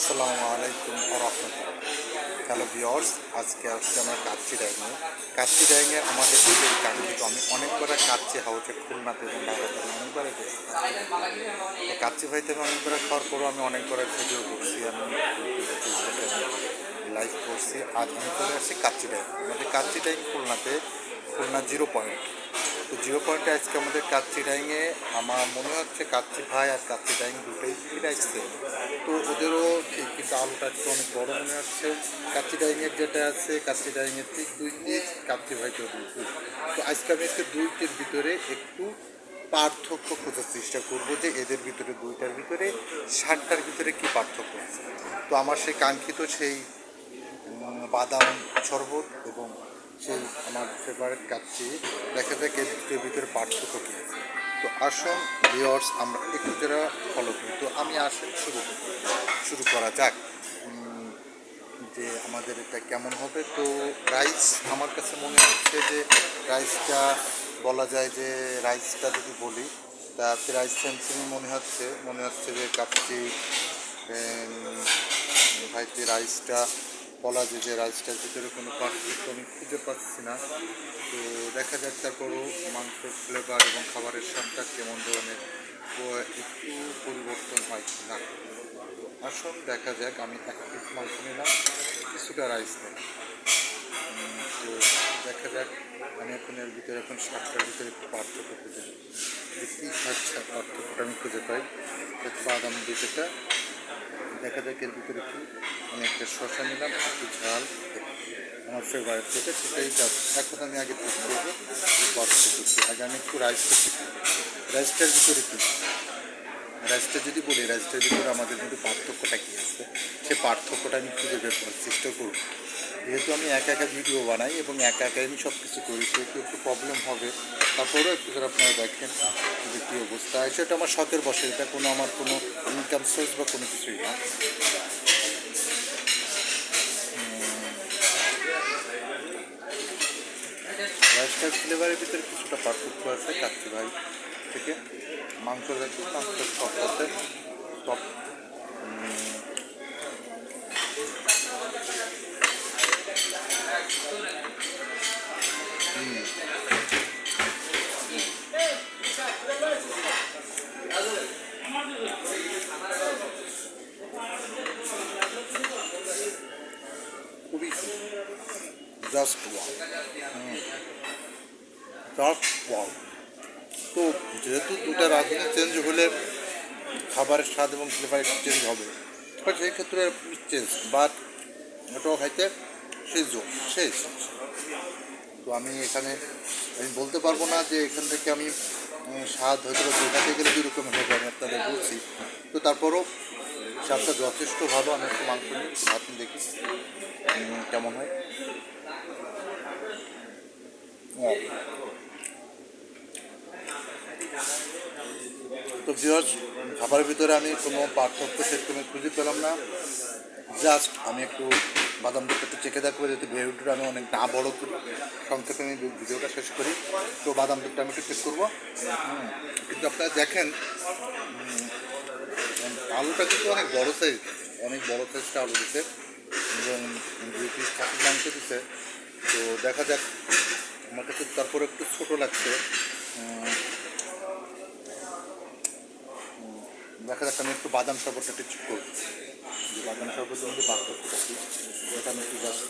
আসসালামু আলাইকুম রহমতুল্লাহ। Hello viewers, আজকে আসছি আমরা কাচ্চি ডাইংয়ে। কাচ্চি ডাইংয়ে আমাদের নিজের কাঙ্ক্ষিত, আমি অনেকবার কাচ্চি হাউসে খুলনাতে এবং ঢাকাতে আমি অনেকবার গেছি। তো কাচ্চি ভাইতে আমি অনেকবার খাওয়ার পরও আমি অনেকবার ভিডিও করছি, আমি ইউটিউবে ফেসবুকে লাইভ করছি। আজ আমি চলে আসছি কাচ্চি ডাইং। আমাদের কাচ্চি ডাইং খুলনাতে, খুলনা 0 পয়েন্ট। তো 0 পয়েন্টে আজকে আমাদের কাচ্চি ডাইংয়ে আমার মনে হচ্ছে কাচ্চি ভাই আর কাচ্চি ডাইং দুটোই প্রাইস সেম। তো ওদেরও ঠিক, কিন্তু আলুটা একটু অনেক বড় মনে হচ্ছে। কাচ্চি ডাইংয়ের যেটা আছে, কাচ্চি ডাইংয়ের ঠিক 2 পিস, কাচ্চি ভাইকেও 2 পিস। তো আজকে আমি আজকে দুইটির ভিতরে একটু পার্থক্য খোঁজার চেষ্টা করবো যে এদের ভিতরে, দুইটার ভিতরে, শার্টটার ভিতরে কী পার্থক্য আছে। তো আমার সেই কাঙ্ক্ষিত সেই বাদাম শরবত এবং সেই আমার ফেভারিট কাচ্চি, দেখা যাক এর ভিতরে পার্থক্য কী আছে। তো আসুন ভিউয়ার্স, আমরা একটু যারা ফলো করি, তো আমি আসলে শুরু করা যাক যে আমাদের এটা কেমন হবে। তো রাইস আমার কাছে মনে হচ্ছে যে রাইসটা বলা যায় যে রাইসটা যদি বলি তা প্রাইস সেমসেমই মনে হচ্ছে যে কাচ্চি ভাইতে রাইসটা বলা যায় যে রাইসটার ভিতরে কোনো পার্থক্য আমি খুঁজে পাচ্ছি না। তো দেখা যাক তারপরও মাংসের ফ্লেভার এবং খাবারের স্বাদটা কেমন ধরনের একটু পরিবর্তন হয় কি না। তো আসুন দেখা যাক, আমি 1 পিস মাংস নিলাম, কিছুটা রাইস নেই। তো দেখা যাক, আমি এখন এর ভিতরে এখন স্বাদটার ভিতরে একটু পার্থক্য খুঁজে নিই যে কী পার্থক্যটা আমি খুঁজে পাই। বাদাম দুটোটা দেখা যাক এর ভিতরে কি। আমি একটা শসা নিলাম, একটু ঝাল, আমার ফেভারিট যেটা সেটাই যাচ্ছে। এখন আমি আগে ঠিক করবো যে পার্থক্য কী। আগে আমি একটু রাইসটা ঠিক করি। রাইসটার ভিতরে কী, রাইসটা যদি বলি রাইসটার ভিতরে আমাদের কিন্তু পার্থক্যটা কী আছে, সে পার্থক্যটা আমি খুঁজে বের করার চেষ্টা করব। যেহেতু আমি একা একা ভিডিও বানাই এবং একা একাই আমি সব কিছু করি, সেহেতু একটু প্রবলেম হবে। তারপরেও একটু করে আপনারা দেখেন যে কী অবস্থা। সেটা আমার শখের বসে, এটা কোনো আমার কোনো ইনকাম সোর্স বা কোনো কিছুই না। রাইসটার ফ্লেভারের ভিতরে কিছুটা পার্থক্য আছে কাচ্চি ভাই থেকে। মাংস দেখি, মাংসের সফট আছে, সফট। খুবই জাস্ট ওয়াও, জাস্ট ওয়াও। তো যেহেতু দুটা রাঁধুনি চেঞ্জ হলে খাবারের স্বাদ এবং ফ্লেভার একটু চেঞ্জ হবে, বাট সেই ক্ষেত্রে চেঞ্জ, বাট ওটাও খাইতে শেষ জোর শেষ। তো আমি এখানে আমি বলতে পারবো না যে এখান থেকে আমি স্বাদ হয়তো দেখাতে গেলে কীরকম হবে, আমি আপনাদের বলছি। তো তারপরও স্বাদটা যথেষ্ট ভালো। আমি একটু মাংস নিই, একটু ভাত নিয়ে দেখি কেমন হয়। তো ভিউয়ার্স, খাবারের ভিতরে আমি কোনো পার্থক্য সেরকম খুঁজে পেলাম না। জাস্ট আমি একটু বাদাম দুধটা একটু চেখে দেখবো, যেহেতু ভিডিওটা আমি অনেক না বড়ো করি, সংক্ষেপে আমি ভিডিওটা শেষ করি। তো বাদাম দুধটা আমি একটু চেক করবো। কিন্তু আপনারা দেখেন আলুটা কিন্তু অনেক বড় সাইজ, অনেক বড় সাইজটা আলু দিতে এবং 2 পিস খাসির মাংস দিতে। তো দেখা যাক, আমার কাছে তারপরে একটু ছোটো লাগছে। দেখা যাক, আমি একটু বাদাম শরবতটা একটু চেক করবো যে বাদাম শরবতের মধ্যে পার্থক্যটা কী, এটা আমি একটু জাস্ট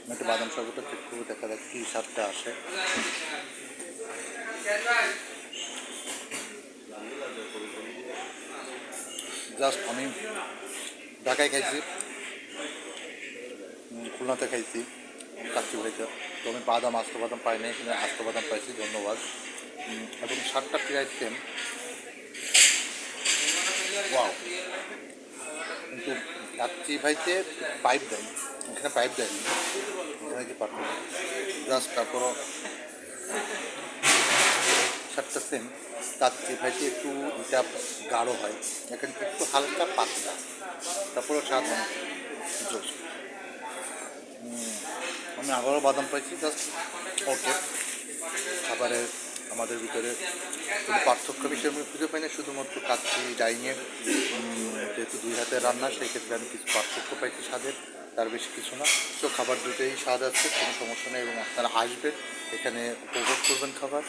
আমি একটু বাদাম শরবতটা চেক করবো, দেখা যাক কী স্বাদটা আসে। জাস্ট আমি ঢাকায় খাইছি, খুলনাতে খাইছি কাচ্চি ভাইটা। তো আমি বাদাম, আস্ত বাদাম পাই না, এখানে আস্ত বাদাম পাইছি, ধন্যবাদ। এবং স্বাদটা প্রায় সেম। ওয়াও, কিন্তু কাচ্চি ভাইতে পাইপ দেয়, এখানে পাইপ দেয়নি, এখানে কি পারত জাস্ট। তারপরও স্বাদটা সেম। কাচ্চি ভাইতে একটু এটা গাঢ় হয়, এখানে একটু হালকা পাতলা, তারপরেও স্বাদ অনেক জোস। আমি আবারও বাদাম পাইছি, জাস্ট ওকে। খাবারের আমাদের ভিতরে কোনো পার্থক্য বিষয়ে আমি খুঁজে পাই না, শুধুমাত্র কাচ্চি ডাইংয়ের দুই হাতের রান্না, সেক্ষেত্রে আমি কিছু পার্থক্য পাইছি স্বাদের, তার বেশি কিছু না। তো খাবার দুটোই স্বাদ আছে, কোনো সমস্যা নেই, এবং আপনারা আসবেন এখানে উপভোগ করবেন খাবার।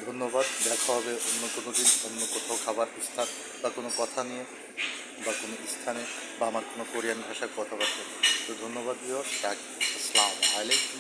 ধন্যবাদ, দেখা হবে অন্য কোনো দিন অন্য কোথাও খাবার স্থান বা কোনো কথা নিয়ে বা কোনো স্থানে বা আমার কোনো কোরিয়ান ভাষার কথাবার্তা নিয়ে। তো ধন্যবাদ ভিউয়ার্স, আসসালামু আলাইকুম।